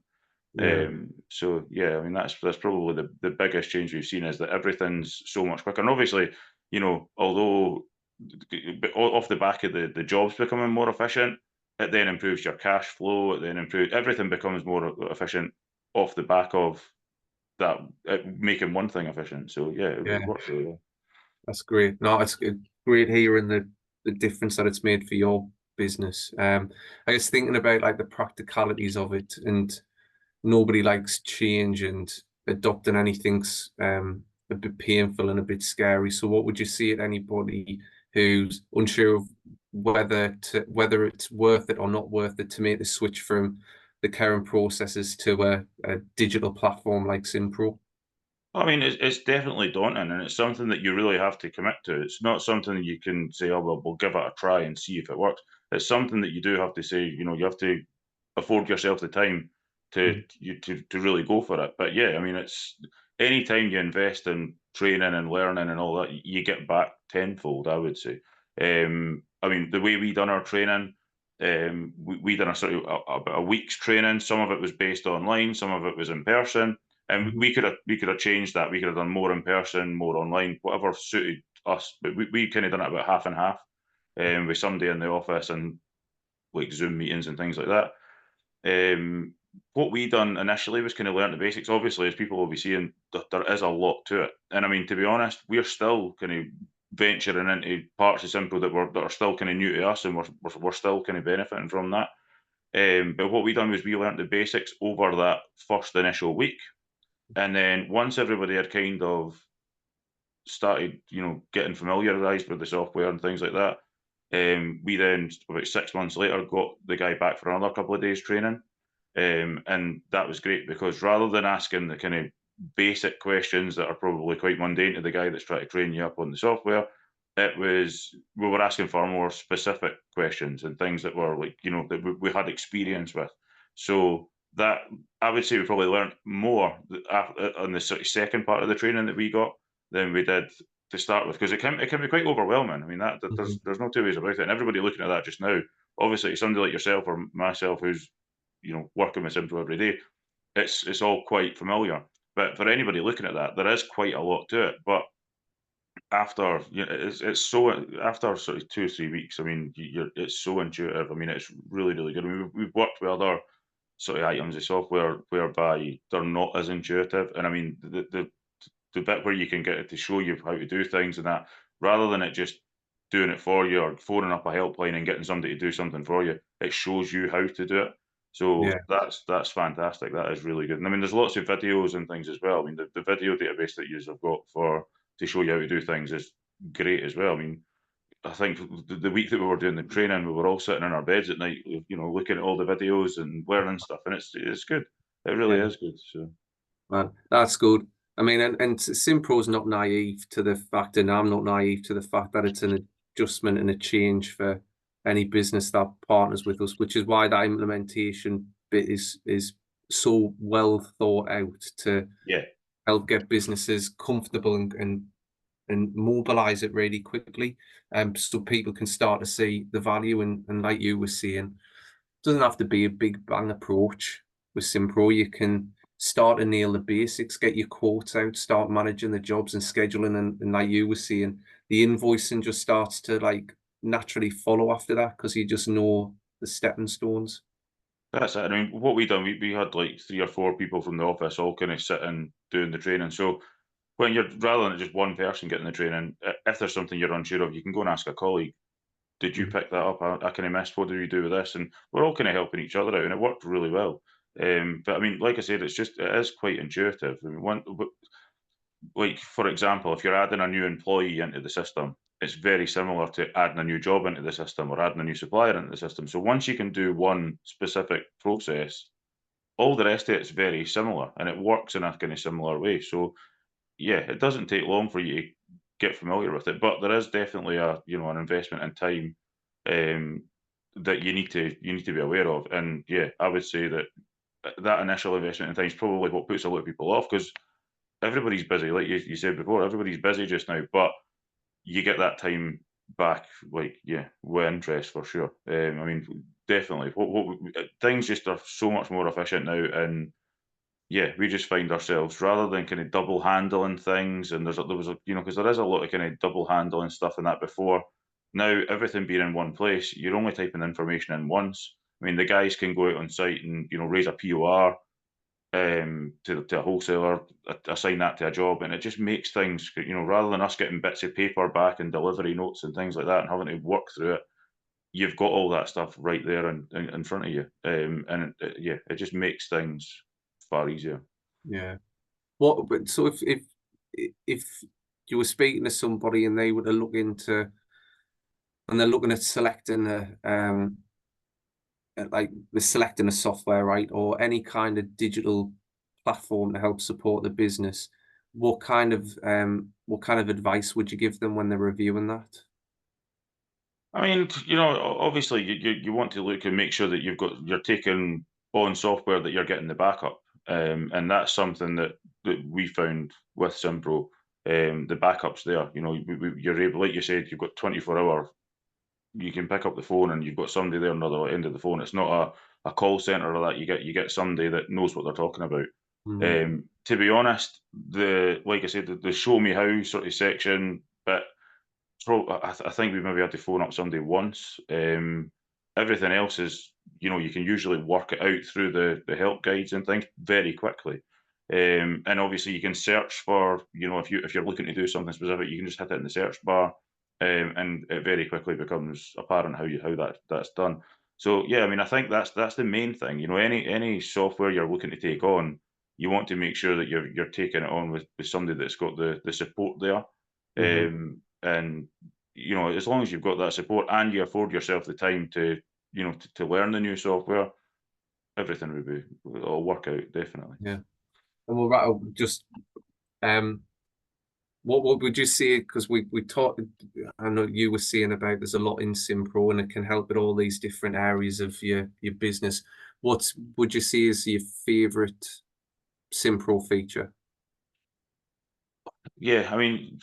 Yeah. So yeah, I mean that's probably the biggest change we've seen, is that everything's so much quicker. And obviously, although off the back of the jobs becoming more efficient, it then improves your cash flow. It then improves, everything becomes more efficient off the back of that, making one thing efficient. So yeah, it works really well. That's great. No, it's great hearing the difference that it's made for your business. I was thinking about like the practicalities of it, and nobody likes change, and adopting anything's a bit painful and a bit scary. So what would you say to anybody who's unsure of whether it's worth it or not worth it to make the switch from the current processes to a digital platform like Simpro? I mean, it's definitely daunting, and it's something that you really have to commit to. It's not something you can say, "Oh well, we'll give it a try and see if it works." It's something that you do have to say, you have to afford yourself the time to really go for it. But yeah, I mean, it's any time you invest in training and learning and all that, you get back tenfold, I would say. I mean, the way we done our training, we done a sort of about a week's training. Some of it was based online, some of it was in person. And we could have changed that. We could have done more in person, more online, whatever suited us. But we kind of done it about half and half, with somebody in the office and like Zoom meetings and things like that. What we done initially was kind of learn the basics. Obviously, as people will be seeing, there is a lot to it. And I mean, to be honest, we're still kind of venturing into parts of Simpro that are still kind of new to us, and we're still kind of benefiting from that. But what we done was we learned the basics over that first initial week. And then once everybody had kind of started, getting familiarized with the software and things like that, we then, about 6 months later, got the guy back for another couple of days training. And that was great, because rather than asking the kind of basic questions that are probably quite mundane to the guy that's trying to train you up on the software, we were asking for more specific questions and things that were like, that we had experience with. So that, I would say, we probably learned more on the sort of second part of the training that we got than we did to start with, because it can be quite overwhelming. I mean, there's no two ways about it. And everybody looking at that just now, obviously, somebody like yourself or myself who's working with Simpro every day, it's all quite familiar. But for anybody looking at that, there is quite a lot to it. But after it's so after sort of 2 or 3 weeks, I mean, it's so intuitive. I mean, it's really, really good. I mean, we've worked with other sort of items of software whereby they're not as intuitive. And I mean, the bit where you can get it to show you how to do things and that, rather than it just doing it for you or phoning up a helpline and getting somebody to do something for you, it shows you how to do it. So Yeah. that's fantastic. That is really good. And I mean, there's lots of videos and things as well. I mean, the video database that you've got to show you how to do things is great as well. I mean, I think the week that we were doing the training, we were all sitting in our beds at night, looking at all the videos and learning stuff, and it's good. It really is good. So, Man, that's good. I mean, and Simpro's not naive to the fact, and I'm not naive to the fact that it's an adjustment and a change for any business that partners with us, which is why that implementation bit is so well thought out to yeah, help get businesses comfortable and mobilize it really quickly, so people can start to see the value. And like you were saying, it doesn't have to be a big bang approach with Simpro. You can start to nail the basics, get your quotes out, start managing the jobs and scheduling, and like you were saying, the invoicing just starts to like naturally follow after that, because you just know the stepping stones. that's it. I mean, what we done, we had like 3 or 4 people from the office all kind of sitting doing the training. So when you're, rather than just one person getting the training, if there's something you're unsure of, you can go and ask a colleague. Did you pick that up? I kind of missed. What do we do with this? And we're all kind of helping each other out, and it worked really well. But I mean, like I said, it is quite intuitive. I mean, like for example, if you're adding a new employee into the system, it's very similar to adding a new job into the system or adding a new supplier into the system. So once you can do one specific process, all the rest of it's very similar, and it works in a kind of similar way. So yeah, it doesn't take long for you to get familiar with it, but there is definitely an investment in time, that you need to be aware of. And yeah, I would say that that initial investment in time is probably what puts a lot of people off, because everybody's busy, like you said before, everybody's busy just now, but you get that time back, like, yeah, with interest for sure. I mean, definitely. Things just are so much more efficient now, and yeah, we just find ourselves, rather than kind of double handling things, and there was a, because there is a lot of kind of double handling stuff in that before. Now everything being in one place, you're only typing information in once. I mean, the guys can go out on site and raise a POR to a wholesaler, assign that to a job, and it just makes things, rather than us getting bits of paper back and delivery notes and things like that and having to work through it, you've got all that stuff right there in front of you, and yeah, it just makes things far easier. Yeah. But so if you were speaking to somebody and they were to look into, and they're looking at selecting selecting a software, right, or any kind of digital platform to help support the business, what kind of advice would you give them when they're reviewing that? I mean, obviously you want to look and make sure that you're taking on software that you're getting the backup, and that's something that we found with Simpro. The backups there, you're able, like you said, you've got 24-hour. You can pick up the phone and you've got somebody there on the other end of the phone. It's not a call center or that. You get somebody that knows what they're talking about. To be honest, like I said, the show me how sort of section, but I think we maybe had to phone up somebody once. Everything else is, you can usually work it out through the help guides and things very quickly. And obviously you can search for, if you're looking to do something specific, you can just hit it in the search bar, and it very quickly becomes apparent how that's done. So yeah, I mean, I think that's the main thing. Any software you're looking to take on, you want to make sure that you're taking it on with somebody that's got the support there. And as long as you've got that support and you afford yourself the time to learn the new software, everything will work out, definitely. Yeah. And we'll rattle just what would you say? Because we talked, I know you were saying about there's a lot in Simpro and it can help with all these different areas of your business. What would you say is your favorite Simpro feature? Yeah, I mean,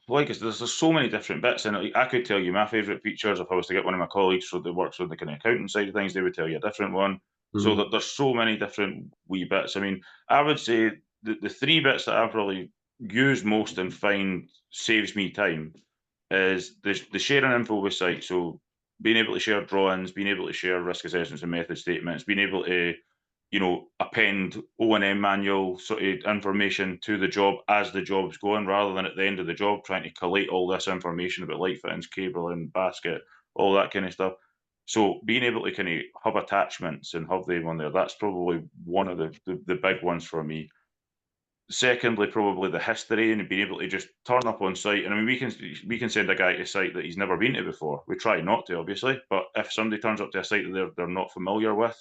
like I said, there's so many different bits, and I could tell you my favourite features if I was to get one of my colleagues that works on the kind of accounting side of things, they would tell you a different one. So that there's so many different wee bits. I mean, I would say the three bits that I've really used most and find saves me time is the sharing info with site. So being able to share drawings, being able to share risk assessments and method statements, being able to append O&M manual sort of information to the job as the job's going, rather than at the end of the job trying to collate all this information about light fittings, cable and basket, all that kind of stuff. So being able to kind of have attachments and have them on there, that's probably one of the big ones for me. Secondly, probably the history and being able to just turn up on site. And I mean, we can send a guy to a site that he's never been to before. We try not to, obviously, but if somebody turns up to a site that they're not familiar with,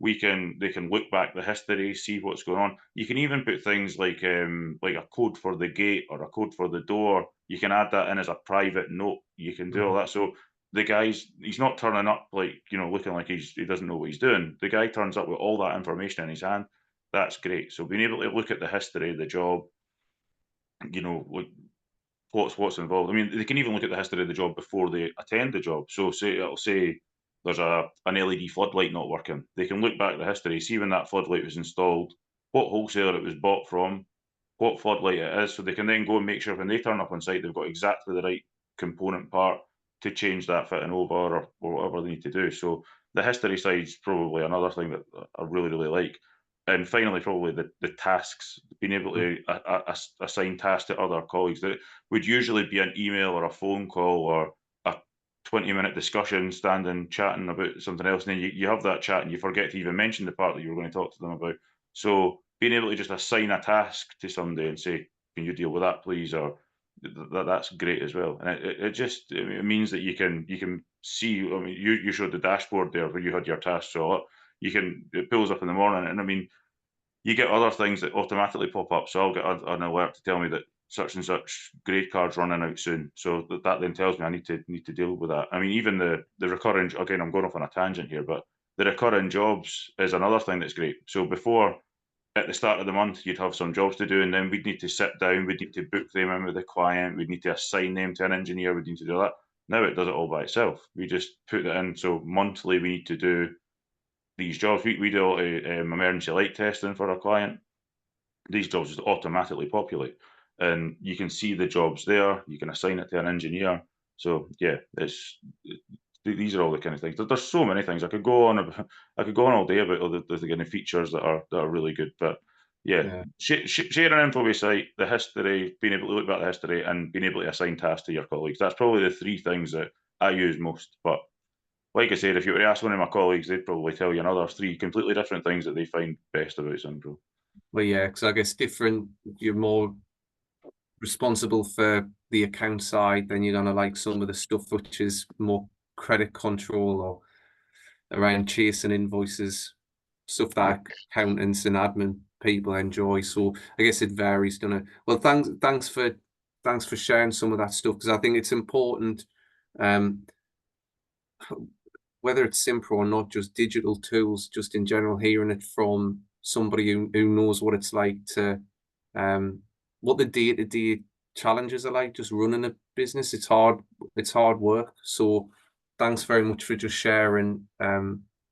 they can look back the history, see what's going on. You can even put things like a code for the gate or a code for the door. You can add that in as a private note. You can do all that. So the guy's, he's not turning up like, looking like he doesn't know what he's doing. The guy turns up with all that information in his hand. That's great. So being able to look at the history of the job, like what's involved. I mean, they can even look at the history of the job before they attend the job. So it'll say there's an LED floodlight not working. They can look back at the history, see when that floodlight was installed, what wholesaler it was bought from, what floodlight it is, so they can then go and make sure when they turn up on site, they've got exactly the right component part to change that fitting over or whatever they need to do. So the history side's probably another thing that I really, really like. And finally, probably the tasks, being able to assign tasks to other colleagues. That would usually be an email or a phone call or a 20-minute discussion, standing, chatting about something else. And then you have that chat and you forget to even mention the part that you were going to talk to them about. So being able to just assign a task to somebody and say, can you deal with that, please? Or that's great as well. And it means that you can see, I mean, you showed the dashboard there where you had your tasks all up. It pulls up in the morning, and I mean, you get other things that automatically pop up. So I'll get an alert to tell me that such and such grade card's running out soon. So that then tells me I need to deal with that. I mean, even the recurring, again, I'm going off on a tangent here, but the recurring jobs is another thing that's great. So before, at the start of the month, you'd have some jobs to do, and then we'd need to sit down, we'd need to book them in with the client, we'd need to assign them to an engineer, we'd need to do that. Now it does it all by itself. We just put that in. So monthly, we need to do these jobs. We do all emergency light testing for our client. These jobs just automatically populate, and you can see the jobs there. You can assign it to an engineer. So yeah, these are all the kind of things. There's so many things I could go on all day about all the kind of features that are really good. But yeah. Sharing info with site, the history, being able to look back at the history, and being able to assign tasks to your colleagues. That's probably the three things that I use most. But like I said, if you were to ask one of my colleagues, they'd probably tell you another three completely different things that they find best about Simpro. Well, yeah, because I guess you're more responsible for the account side, then you're gonna like some of the stuff which is more credit control or around chasing invoices, stuff that accountants and admin people enjoy. So I guess it varies, doesn't it? Well, thanks for sharing some of that stuff, because I think it's important, whether it's Simpro or not, just digital tools, just in general, hearing it from somebody who knows what it's like to, what the day-to-day challenges are like, just running a business. It's hard work. So thanks very much for just sharing,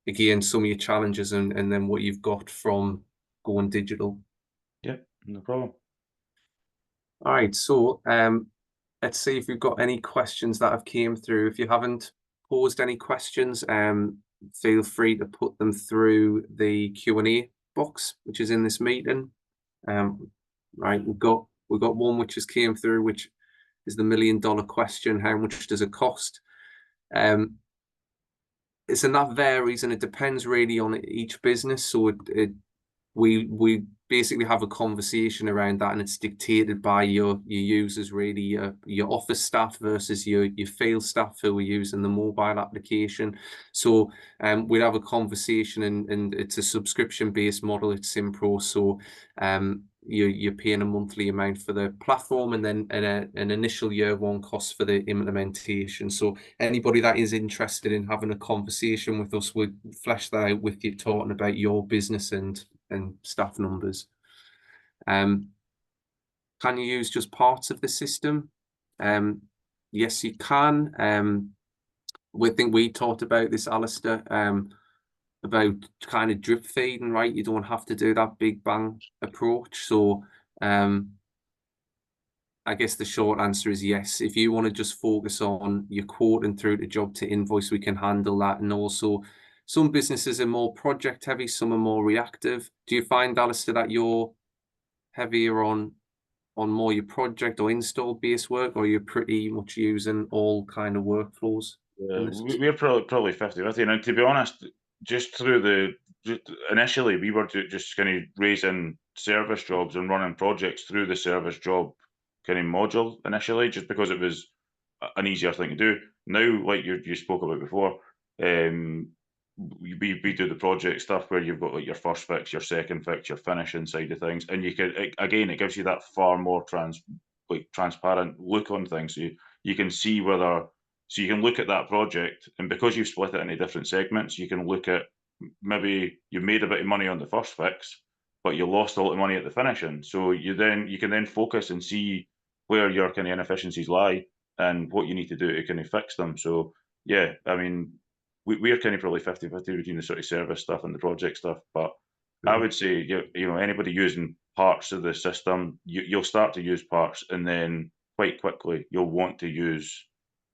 again, some of your challenges and then what you've got from going digital. Yeah, no problem. All right, so let's see if we've got any questions that have came through. If you haven't posed any questions, feel free to put them through the Q&A box, which is in this meeting. Right, we've got one which just came through, which is the $1 million question: how much does it cost? And that varies, and it depends really on each business. So we basically have a conversation around that, and it's dictated by your users, really, your office staff versus your field staff who are using the mobile application. So we'd have a conversation, and it's a subscription-based model at Simpro. So you're paying a monthly amount for the platform, and then an initial year one cost for the implementation. So anybody that is interested in having a conversation with us, we'll flesh that out with you, talking about your business and staff numbers. Can you use just parts of the system? Yes, you can. We think we talked about this, Alasdair, about kind of drip feeding, right? You don't have to do that big bang approach. So I guess the short answer is yes. If you want to just focus on your quoting through the job to invoice, we can handle that. And also, some businesses are more project heavy, some are more reactive. Do you find, Alasdair, that you're heavier on more your project or install based work, or you're pretty much using all kind of workflows? We're probably 50/50. And to be honest, just initially we were just kind of raising service jobs and running projects through the service job kind of module initially, just because it was an easier thing to do. Now, like you spoke about before, we do the project stuff where you've got like your first fix, your second fix, your finishing side of things, and you can again, it gives you that far more transparent look on things. So you can see so you can look at that project, and because you've split it into different segments, you can look at maybe you made a bit of money on the first fix, but you lost a lot of money at the finishing. So you can then focus and see where your kind of inefficiencies lie and what you need to do to kind of fix them. So yeah, I mean, we're kind of probably 50/50 between the sort of service stuff and the project stuff. But I would say, anybody using parts of the system, you'll start to use parts, and then quite quickly you'll want to use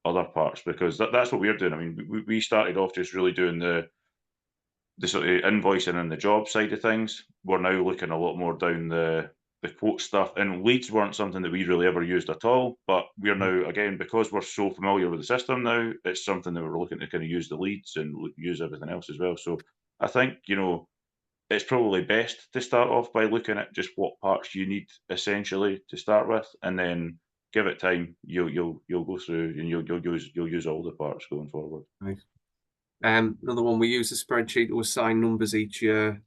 other parts, because that's what we're doing. I mean, we started off just really doing the sort of invoicing and the job side of things. We're now looking a lot more down the quote stuff, and leads weren't something that we really ever used at all, but we're now, again, because we're so familiar with the system now, it's something that we're looking to kind of use the leads and use everything else as well. So I think, it's probably best to start off by looking at just what parts you need essentially to start with, and then give it time, you'll go through and you'll use all the parts going forward. Right. Another one, we use a spreadsheet to assign numbers each year,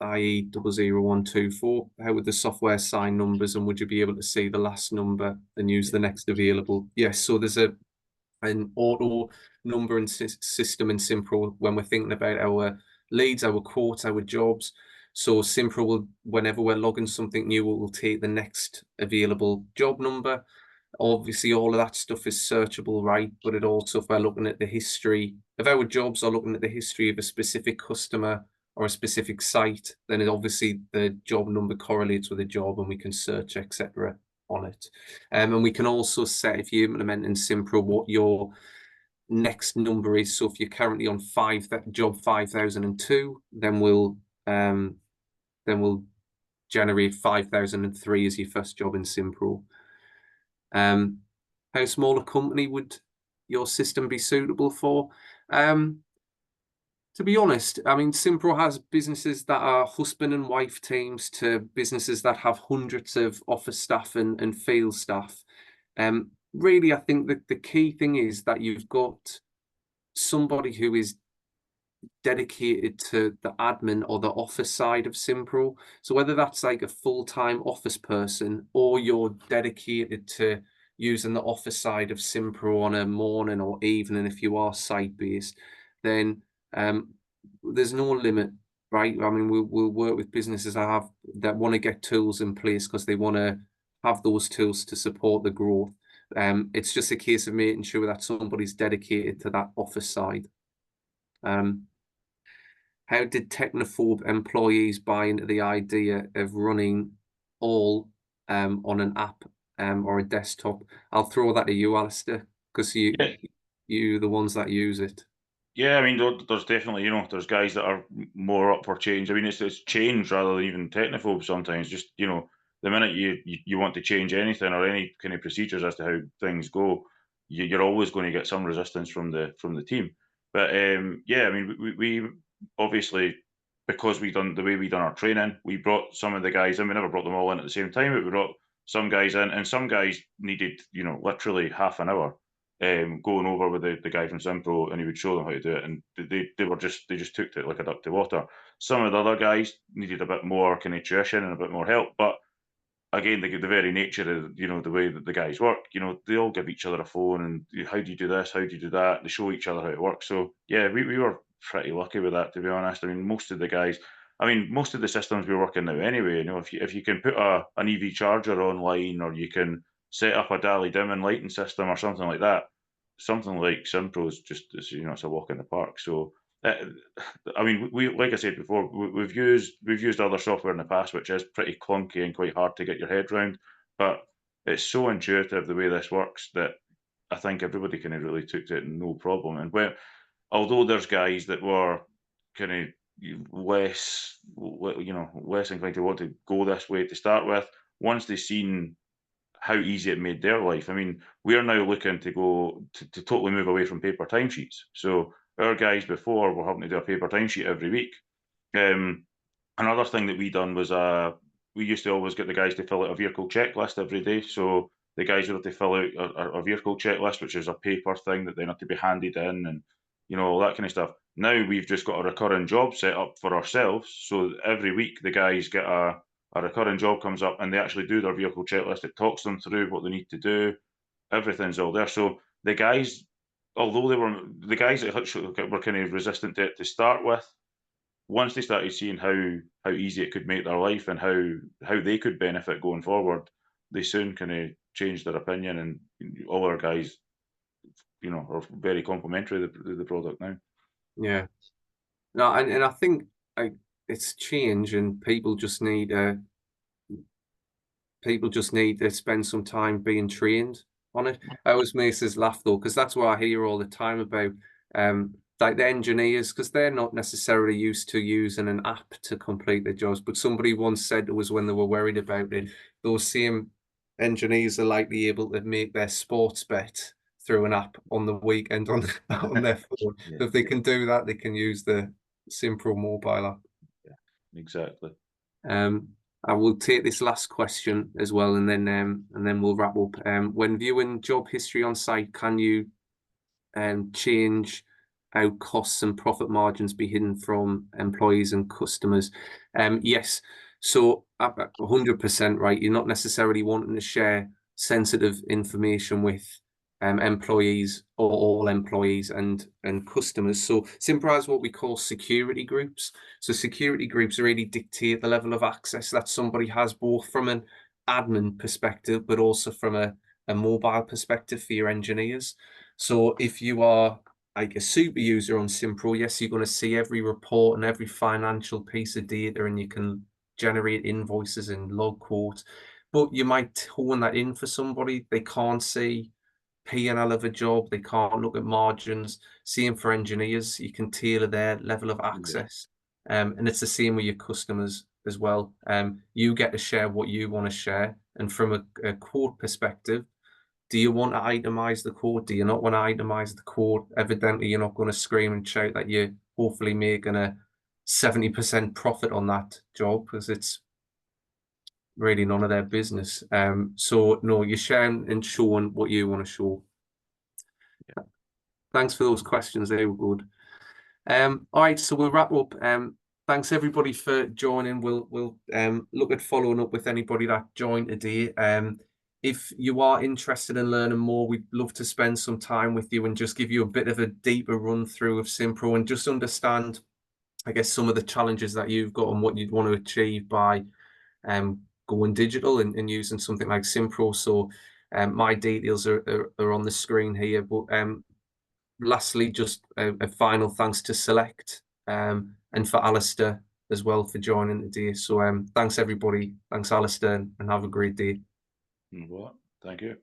i.e. 00124. How would the software assign numbers, and would you be able to see the last number and use the next available? Yes, so there's an auto numbering system in Simpro when we're thinking about our leads, our quotes, our jobs. So Simpro will, whenever we're logging something new, it will take the next available job number. Obviously, all of that stuff is searchable, right? But it also, if we're looking at the history of our jobs or looking at the history of a specific customer or a specific site, then obviously the job number correlates with the job and we can search, etc. on it. And we can also set, if you implement in Simpro, what your next number is. So if you're currently on job 5002, then we'll generate 5003 as your first job in Simpro. How small a company would your system be suitable for? To be honest, I mean, Simpro has businesses that are husband and wife teams to businesses that have hundreds of office staff and field staff. Really, I think that the key thing is that you've got somebody who is dedicated to the admin or the office side of Simpro. So whether that's like a full-time office person or you're dedicated to using the office side of Simpro on a morning or evening if you are site-based, then there's no limit, right? I mean, we'll work with businesses that want to get tools in place because they want to have those tools to support the growth. It's just a case of making sure that somebody's dedicated to that office side. How did technophobe employees buy into the idea of running all on an app or a desktop? I'll throw that to you, Alasdair, because you're the ones that use it. Yeah, I mean, there's definitely, there's guys that are more up for change. I mean, it's change rather than even technophobe sometimes. Just, the minute you want to change anything or any kind of procedures as to how things go, you're always going to get some resistance from the team. But yeah, I mean, we obviously, because the way we done our training, we brought some of the guys in. We never brought them all in at the same time, but we brought some guys in, and some guys needed, literally half an hour going over with the guy from Simpro, and he would show them how to do it, and they just took to it like a duck to water. Some of the other guys needed a bit more kind of tuition and a bit more help, but again, the very nature of the way that the guys work, they all give each other a phone and how do you do this, how do you do that? They show each other how it works. So yeah, we were pretty lucky with that, to be honest. I mean, most of the guys, most of the systems we're working now anyway, if you can put an EV charger online, or you can set up a daily dimming lighting system or something like that, something like Simpro is just, it's a walk in the park. So I mean, we like I said before, we've used other software in the past, which is pretty clunky and quite hard to get your head around. But it's so intuitive the way this works that I think everybody kind of really took to it no problem. And although there's guys that were kind of less inclined to want to go this way to start with, once they seen how easy it made their life. I mean, we're now looking to go to totally move away from paper timesheets. So our guys before were having to do a paper timesheet every week. Another thing that we done was we used to always get the guys to fill out a vehicle checklist every day. So the guys would have to fill out a vehicle checklist, which is a paper thing that then had to be handed in, and all that kind of stuff. Now we've just got a recurring job set up for ourselves. So every week the guys get a recurring job comes up and they actually do their vehicle checklist. It talks them through what they need to do. Everything's all there. So the guys, although the guys that were kind of resistant to it to start with, once they started seeing how easy it could make their life and how they could benefit going forward, they soon kind of changed their opinion, and all our guys, are very complimentary of the product now. Yeah. No, and I think it's change, and people just need to spend some time being trained on it. I always makes us laugh though, because that's what I hear all the time about like the engineers, because they're not necessarily used to using an app to complete their jobs. But somebody once said it was when they were worried about it, those same engineers are likely able to make their sports bet through an app on the weekend on their phone. Yeah. So if they can do that, they can use the Simpro mobile app. Yeah, exactly. I will take this last question as well, and then we'll wrap up. When viewing job history on site, can you change how costs and profit margins be hidden from employees and customers? Yes. So 100% right. You're not necessarily wanting to share sensitive information with employees or all employees and customers. So Simpro has what we call security groups. So security groups really dictate the level of access that somebody has, both from an admin perspective, but also from a mobile perspective for your engineers. So if you are like a super user on Simpro, yes, you're going to see every report and every financial piece of data, and you can generate invoices and log quotes. But you might tone that in for somebody. They can't see P&L of a job. They can't look at margins. Same for engineers. You can tailor their level of access. And it's the same with your customers as well. You get to share what you want to share. And from a quote perspective, do you want to itemize the quote? Do you not want to itemize the quote? Evidently, you're not going to scream and shout that you're hopefully making a 70% profit on that job, because it's really none of their business. So no, you're sharing and showing what you want to show. Thanks for those questions. They were good. All right, so we'll wrap up. Thanks everybody for joining. We'll look at following up with anybody that joined today. If you are interested in learning more, we'd love to spend some time with you and just give you a bit of a deeper run through of Simpro and just understand, I guess, some of the challenges that you've got and what you'd want to achieve by going digital and using something like Simpro. So my details are on the screen here. But lastly, just a final thanks to Select and for Alasdair as well for joining today. So thanks everybody. Thanks Alasdair, and have a great day. Thank you.